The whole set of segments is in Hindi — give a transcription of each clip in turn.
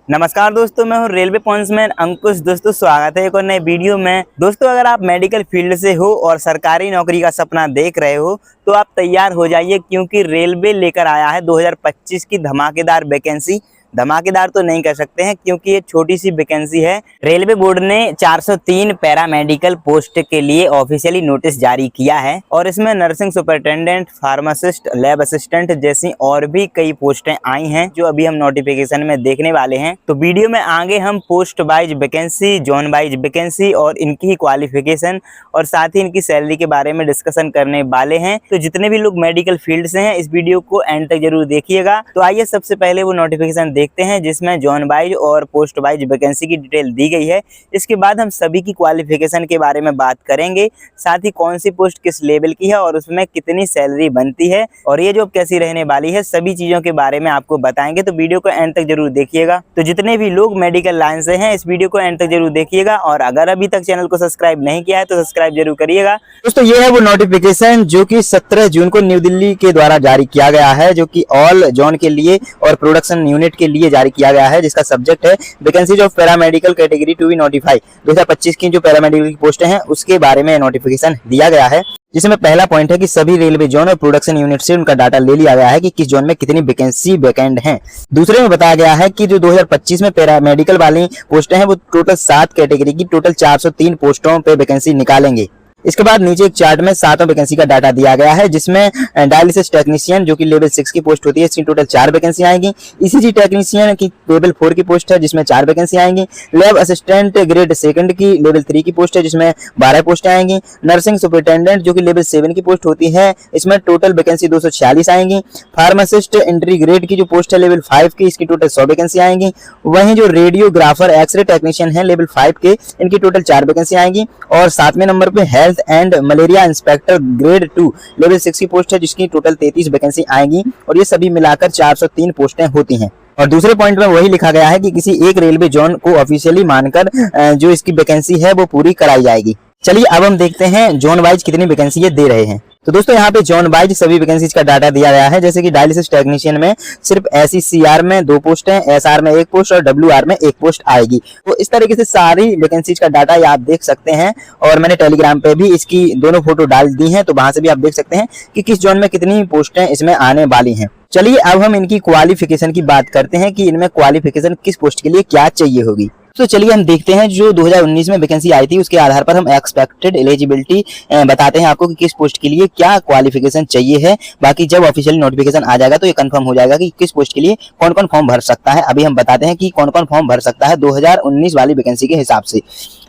नमस्कार दोस्तों, मैं हूं रेलवे पॉइंट्समैन अंकुश। दोस्तों स्वागत है एक और नए वीडियो में। दोस्तों अगर आप मेडिकल फील्ड से हो और सरकारी नौकरी का सपना देख रहे हो तो आप तैयार हो जाइए, क्योंकि रेलवे लेकर आया है 2025 की धमाकेदार वैकेंसी। धमाकेदार तो नहीं कह सकते हैं क्योंकि ये छोटी सी वैकेंसी है। रेलवे बोर्ड ने 403 पैरामेडिकल पोस्ट के लिए ऑफिशियली नोटिस जारी किया है और इसमें nursing superintendent, pharmacist, lab assistant जैसी और भी कई पोस्टें आई हैं जो अभी हम नोटिफिकेशन में देखने वाले हैं। तो वीडियो में आगे हम post wise vacancy, zone wise vacancy और इनकी क्वालिफिकेशन और साथ ही इनकी सैलरी के बारे में डिस्कशन करने वाले हैं। तो जितने भी लोग मेडिकल फील्ड से हैं इस वीडियो को एंड तक जरूर देखिएगा। तो आइए सबसे पहले वो नोटिफिकेशन देखते हैं जिसमें जॉन वाइज और पोस्ट वाइज वैकेंसी की डिटेल दी गई है। इसके बाद हम सभी की क्वालिफिकेशन के बारे में बात करेंगे, साथ ही कौन सी पोस्ट किस लेवल की है और उसमें कितनी सैलरी बनती है और ये जॉब कैसी रहने वाली है, सभी चीजों के बारे में आपको बताएंगे। तो वीडियो को एंड तक जरूर देखिएगा। तो जितने भी लोग मेडिकल लाइन से हैं इस वीडियो को एंड तक जरूर देखिएगा और अगर अभी तक चैनल को सब्सक्राइब नहीं किया है तो सब्सक्राइब जरूर करिएगा। दोस्तों ये है वो नोटिफिकेशन जो कि 17 जून को न्यू दिल्ली के द्वारा जारी किया गया है, जो कि ऑल जोन के लिए और प्रोडक्शन यूनिट के लिए जारी किया गया है, जिसका सब्जेक्ट है vacancies of paramedical category to be notify. 2025 की जो पैरामेडिकल की पोस्टें हैं उसके बारे में नोटिफिकेशन दिया गया है, जिसमें पहला पॉइंट है कि सभी रेलवे जोन और प्रोडक्शन यूनिट से उनका डाटा ले लिया गया है कि किस जोन में कितनी वैकेंसी वैकेंट हैं। दूसरे में बताया गया है कि जो 2025 में पैरामेडिकल वाली पोस्टें हैं वो टोटल 7 कैटेगरी की टोटल 403 पोस्टों पे वैकेंसी निकालेंगे। इसके बाद नीचे एक चार्ट में 7 वैकेंसी का डाटा दिया गया है, जिसमें डायलिसिस टेक्नीशियन जो कि लेवल 6 की पोस्ट होती है इसकी टोटल 4 वैकेंसी आएंगी। ईसीजी टेक्नीशियन की लेवल 4 की पोस्ट है जिसमें 4 वैकेंसी आएंगी। लैब असिस्टेंट ग्रेड 2 की लेवल 3 की पोस्ट है जिसमें 12 पोस्टें आएंगी। नर्सिंग सुपरिटेंडेंट जो कि लेवल 7 की पोस्ट होती है इसमें टोटल वैकेंसी 246 आएंगी। फार्मासिस्ट एंट्री ग्रेड की जो पोस्ट है लेवल 5 की, इसकी टोटल 100 वैकेंसी आएंगी। वहीं जो रेडियोग्राफर एक्सरे टेक्नीशियन है लेवल 5 के, इनकी टोटल 4 वैकेंसी आएंगी। और 7वें नंबर पे health and malaria inspector grade 2 level 6 की पोस्ट है जिसकी टोटल 33 वैकेंसी आएंगी और ये सभी मिलाकर 403 पोस्टें होती हैं। और दूसरे पॉइंट में वही लिखा गया है कि किसी एक रेलवे जोन को ऑफिशियली मानकर जो इसकी वैकेंसी है वो पूरी कराई जाएगी। चलिए अब हम देखते हैं जोन वाइज कितनी वैकेंसी ये दे रहे हैं। तो दोस्तों यहाँ पे जोन वाइज सभी वैकेंसीज का डाटा दिया गया है, जैसे कि डायलिसिस टेक्नीशियन में सिर्फ SECR में 2 पोस्ट है, SR में 1 पोस्ट और WR में 1 पोस्ट आएगी। तो इस तरीके से सारी वैकेंसीज का डाटा आप देख सकते हैं और मैंने टेलीग्राम पे भी इसकी दोनों फोटो डाल दी हैं, तो वहां से भी आप देख सकते हैं कि किस जोन में कितनी पोस्टें इसमें आने वाली हैं। चलिए अब हम इनकी क्वालिफिकेशन की बात करते हैं कि इनमें क्वालिफिकेशन किस पोस्ट के लिए क्या चाहिए होगी। तो चलिए हम देखते हैं जो 2019 में वैकेंसी आई थी उसके आधार पर हम एक्सपेक्टेड एलिजिबिलिटी बताते हैं आपको कि किस पोस्ट के लिए क्या क्वालिफिकेशन चाहिए है। बाकी जब ऑफिशियल नोटिफिकेशन आ जाएगा तो ये कंफर्म हो जाएगा कि किस पोस्ट के लिए कौन कौन फॉर्म भर सकता है। अभी हम बताते हैं कि कौन कौन फॉर्म भर सकता है 2019 वाली वैकेंसी के हिसाब से।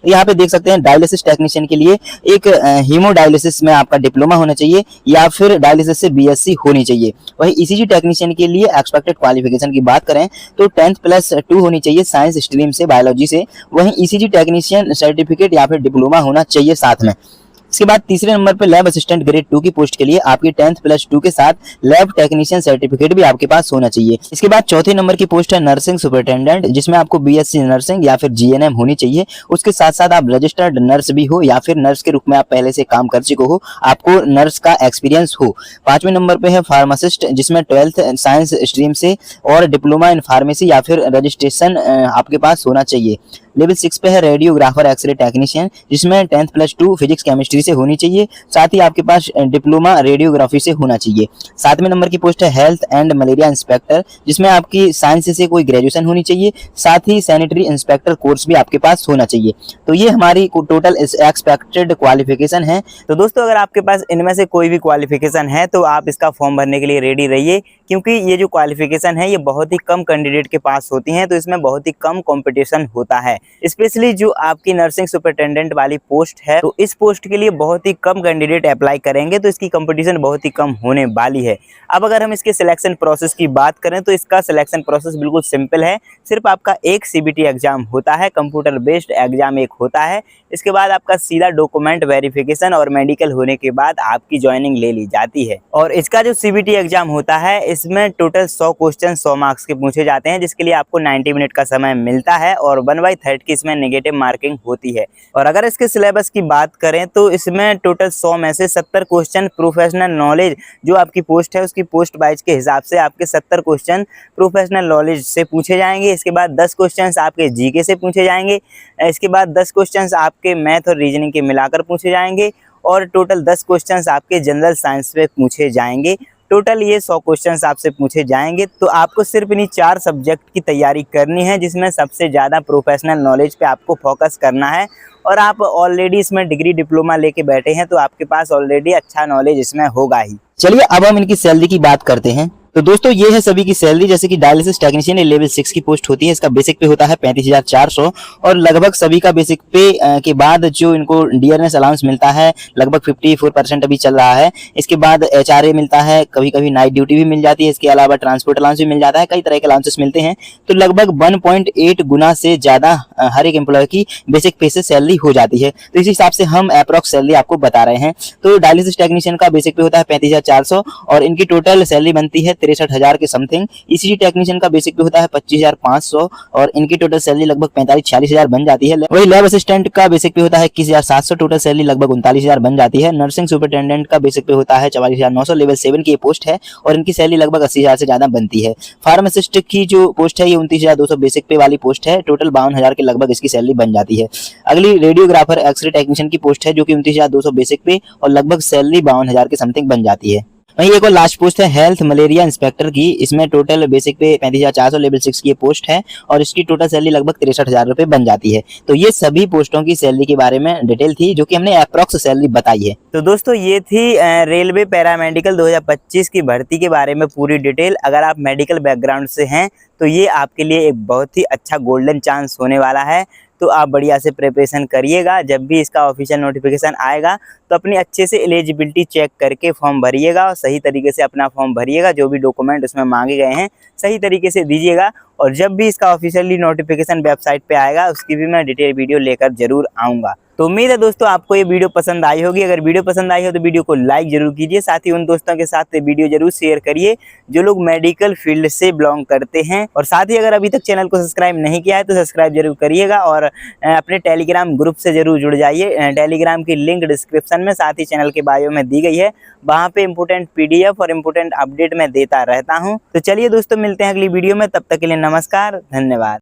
यहाँ पे देख सकते हैं डायलिसिस टेक्नीशियन के लिए एक हीमोडायलिसिस में आपका डिप्लोमा होना चाहिए या फिर डायलिसिस से BSc होनी चाहिए। वही ECG टेक्नीशियन के लिए एक्सपेक्टेड क्वालिफिकेशन की बात करें तो 10+2 होनी चाहिए साइंस स्ट्रीम से, बायोलॉजी से। वहीं ECG टेक्नीशियन सर्टिफिकेट या फिर डिप्लोमा होना चाहिए साथ में। इसके बाद तीसरे नंबर पे लैब असिस्टेंट ग्रेड 2 की पोस्ट के लिए आपकी 10+2 के साथ लैब टेक्नीशियन सर्टिफिकेट भी आपके पास होना चाहिए। इसके बाद चौथे नंबर की पोस्ट है नर्सिंग सुपरिटेंडेंट, जिसमें आपको BSc नर्सिंग या फिर GNM होनी चाहिए। उसके साथ साथ आप रजिस्टर्ड नर्स भी हो या फिर नर्स के रूप में आप पहले से काम कर चुके हो, आपको नर्स का एक्सपीरियंस हो। 5वें नंबर पे है फार्मासिस्ट, जिसमें 12th साइंस स्ट्रीम से और डिप्लोमा इन फार्मेसी या फिर रजिस्ट्रेशन आपके पास होना चाहिए। लेवल 6 पे है रेडियोग्राफर एक्सरे टेक्नीशियन, जिसमें 10+2 फिजिक्स केमिस्ट्री से होनी चाहिए। साथ ही आपके पास डिप्लोमा रेडियोग्राफी से होना चाहिए। 7वें नंबर की पोस्ट है हेल्थ एंड मलेरिया इंस्पेक्टर, जिसमें आपकी साइंस से कोई ग्रेजुएशन होनी चाहिए। साथ ही सैनिटरी इंस्पेक्टर कोर्स भी आपके पास होना चाहिए। तो ये हमारी टोटल एक्सपेक्टेड क्वालिफिकेशन है। तो दोस्तों अगर आपके पास इनमें से कोई भी क्वालिफिकेशन है तो आप इसका फॉर्म भरने के लिए रेडी रहिए, क्योंकि ये जो क्वालिफिकेशन है ये बहुत ही कम कैंडिडेट के पास होती हैं, तो इसमें बहुत ही कम कंपटीशन होता है। स्पेशली जो आपकी नर्सिंग सुपरिटेंडेंट वाली पोस्ट है तो इस पोस्ट के लिए बहुत ही कम कैंडिडेट अप्लाई करेंगे, तो इसकी कंपटीशन बहुत ही कम होने वाली है। अब अगर हम इसके सिलेक्शन प्रोसेस की बात करें तो इसका सिलेक्शन प्रोसेस बिल्कुल सिंपल है। सिर्फ आपका एक CBT एग्जाम होता है, कंप्यूटर बेस्ड एग्जाम एक होता है। इसके बाद आपका सीधा डॉक्यूमेंट वेरिफिकेशन और मेडिकल होने के बाद आपकी ज्वाइनिंग ले ली जाती है। और इसका जो CBT एग्जाम होता है इसमें टोटल 100 क्वेश्चन 100 मार्क्स के पूछे जाते हैं, जिसके लिए आपको 90 मिनट का समय मिलता है और 1/30 सब्जेक्ट की इसमें नेगेटिव मार्किंग होती है। और अगर इसके सिलेबस की बात करें तो इसमें टोटल 100 में से 70 क्वेश्चन प्रोफेशनल नॉलेज जो आपकी पोस्ट है उसकी पोस्ट वाइज के हिसाब से आपके 70 क्वेश्चन प्रोफेशनल नॉलेज से पूछे जाएंगे। इसके बाद 10 क्वेश्चंस आपके जीके से पूछे जाएंगे। इसके बाद 10 क्वेश्चंस आपके मैथ और रीजनिंग के मिलाकर पूछे जाएंगे और टोटल 10 क्वेश्चंस आपके जनरल साइंस पे पूछे जाएंगे। टोटल ये 100 क्वेश्चंस आपसे पूछे जाएंगे। तो आपको सिर्फ इन्हीं 4 सब्जेक्ट की तैयारी करनी है जिसमें सबसे ज़्यादा प्रोफेशनल नॉलेज पे आपको फोकस करना है। और आप ऑलरेडी इसमें डिग्री डिप्लोमा लेके बैठे हैं तो आपके पास ऑलरेडी अच्छा नॉलेज इसमें होगा ही। चलिए अब हम इनकी सैलरी की बात करते हैं। तो दोस्तों ये है सभी की सैलरी। जैसे कि डायलिसिस टेक्नीशियन लेवल 6 की पोस्ट होती है, इसका बेसिक पे होता है 35,400 और लगभग सभी का बेसिक पे के बाद जो इनको डियरनेस अलाउंस मिलता है लगभग 54% अभी चल रहा है। इसके बाद HRA मिलता है, कभी कभी नाइट ड्यूटी भी मिल जाती है, इसके अलावा ट्रांसपोर्ट अलाउंस भी मिल जाता है, कई तरह के अलाउंसेस मिलते हैं। तो लगभग 1.8 गुना से ज्यादा हर एक एम्प्लॉय की बेसिक पे से सैलरी हो जाती है। तो इस हिसाब से हम अप्रॉक्स सैलरी आपको बता रहे हैं। तो डायलिसिस टेक्नीशियन का बेसिक पे होता है 35,400 और इनकी टोटल सैलरी बनती है 63,000 के समथिंग। ECG टेक्नीशियन का बेसिक पे होता है 25,500 और इनकी टोटल सैलरी लगभग 45-46,000 बन जाती है। वही लैब असिस्टेंट का बेसिक पे होता है 21,700, टोटल सैलरी लगभग 39,000 बन जाती है। नर्सिंग सुपरिटेंडेंट का बेसिक पे होता है 44,900, लेवल 7 की ये पोस्ट है और इनकी सैलरी लगभग 80,000 से ज्यादा बनती है। फार्मासिस्ट की जो पोस्ट है ये 29,200 बेसिक पे वाली पोस्ट है, टोटल 52,000 के लगभग इसकी सैलरी बन जाती है। अगली रेडियोग्राफर एक्सरे टेक्नीशियन की पोस्ट है जो कि 29,200 बेसिक पे और लगभग सैलरी 52,000 के समथिंग बन जाती है। वहीं एक और लास्ट पोस्ट है हेल्थ मलेरिया इंस्पेक्टर की, इसमें टोटल बेसिक पे 35,400 लेवल 6 की पोस्ट है और इसकी टोटल सैलरी लगभग 63,000 रुपए बन जाती है। तो ये सभी पोस्टों की सैलरी के बारे में डिटेल थी जो कि हमने अप्रॉक्स सैलरी बताई है। तो दोस्तों ये थी रेलवे पैरामेडिकल 2025 की भर्ती के बारे में पूरी डिटेल। अगर आप मेडिकल बैकग्राउंड से हैं तो ये आपके लिए एक बहुत ही अच्छा गोल्डन चांस होने वाला है। तो आप बढ़िया से प्रिपरेशन करिएगा। जब भी इसका ऑफिशियल नोटिफिकेशन आएगा तो अपनी अच्छे से एलिजिबिलिटी चेक करके फॉर्म भरिएगा और सही तरीके से अपना फॉर्म भरिएगा। जो भी डॉक्यूमेंट उसमें मांगे गए हैं सही तरीके से दीजिएगा। और जब भी इसका ऑफिशियली नोटिफिकेशन वेबसाइट पे आएगा उसकी भी मैं डिटेल वीडियो लेकर जरूर आऊँगा। तो उम्मीद है दोस्तों आपको ये वीडियो पसंद आई होगी। अगर वीडियो पसंद आई हो तो वीडियो को लाइक जरूर कीजिए, साथ ही उन दोस्तों के साथ वीडियो जरूर शेयर करिए जो लोग मेडिकल फील्ड से बिलोंग करते हैं। और साथ ही अगर अभी तक चैनल को सब्सक्राइब नहीं किया है तो सब्सक्राइब जरूर करिएगा और अपने टेलीग्राम ग्रुप से जरूर जुड़ जाइए। टेलीग्राम की लिंक डिस्क्रिप्शन में साथ ही चैनल के बायो में दी गई है, वहाँ पे इंपोर्टेंट PDF और इंपोर्टेंट अपडेट मैं देता रहता हूँ। तो चलिए दोस्तों मिलते हैं अगली वीडियो में, तब तक के लिए नमस्कार, धन्यवाद।